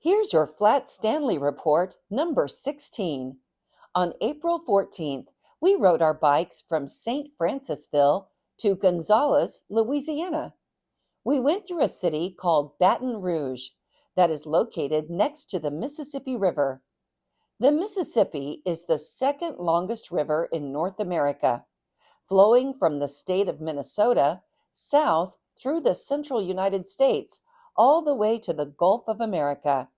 Here's your Flat Stanley Report, number 16. On April 14th, we rode our bikes from St. Francisville to Gonzales, Louisiana. We went through a city called Baton Rouge that is located next to the Mississippi River. The Mississippi is the second longest river in North America, flowing from the state of Minnesota south through the central United States all the way to the Gulf of America.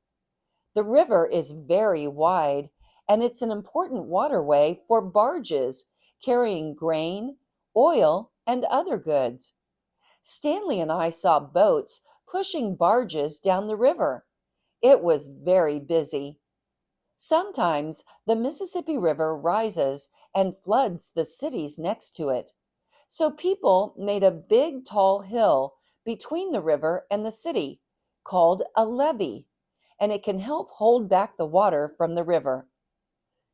The river is very wide, and it's an important waterway for barges carrying grain, oil, and other goods. Stanley and I saw boats pushing barges down the river. It was very busy. Sometimes the Mississippi River rises and floods the cities next to it. So people made a big tall hill between the river and the city called a levee, and it can help hold back the water from the river.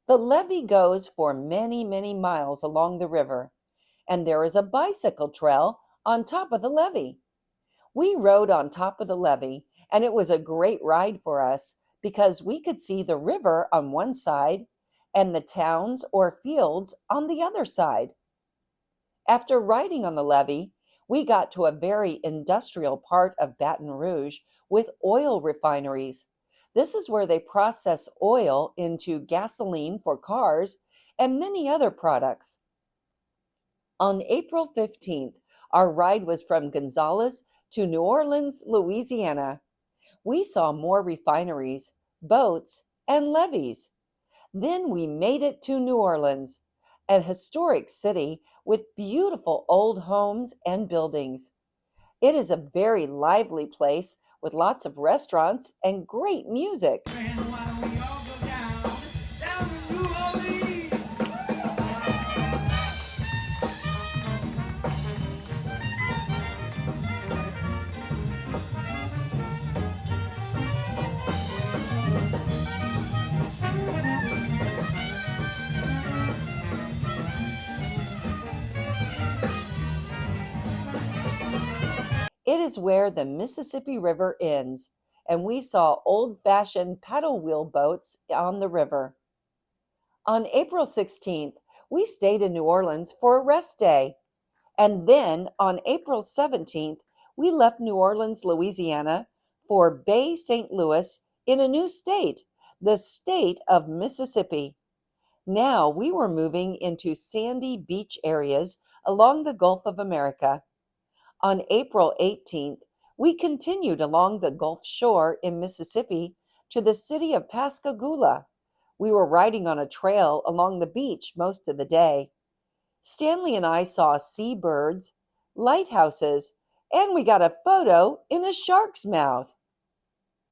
The levee goes for many, many miles along the river, and there is a bicycle trail on top of the levee. We rode on top of the levee, and it was a great ride for us because we could see the river on one side and the towns or fields on the other side. After riding on the levee, we got to a very industrial part of Baton Rouge with oil refineries. This is where they process oil into gasoline for cars and many other products. On April 15th, our ride was from Gonzales to New Orleans, Louisiana. We saw more refineries, boats, and levees. Then we made it to New Orleans, a historic city with beautiful old homes and buildings. It is a very lively place with lots of restaurants and great music. It is where the Mississippi River ends, and we saw old-fashioned paddle wheel boats on the river. On April 16th, we stayed in New Orleans for a rest day, and then on April 17th, we left New Orleans, Louisiana for Bay St. Louis in a new state, the state of Mississippi. Now we were moving into sandy beach areas along the Gulf of America. On April 18th, we continued along the Gulf Shore in Mississippi to the city of Pascagoula. We were riding on a trail along the beach most of the day. Stanley and I saw seabirds, lighthouses, and we got a photo in a shark's mouth.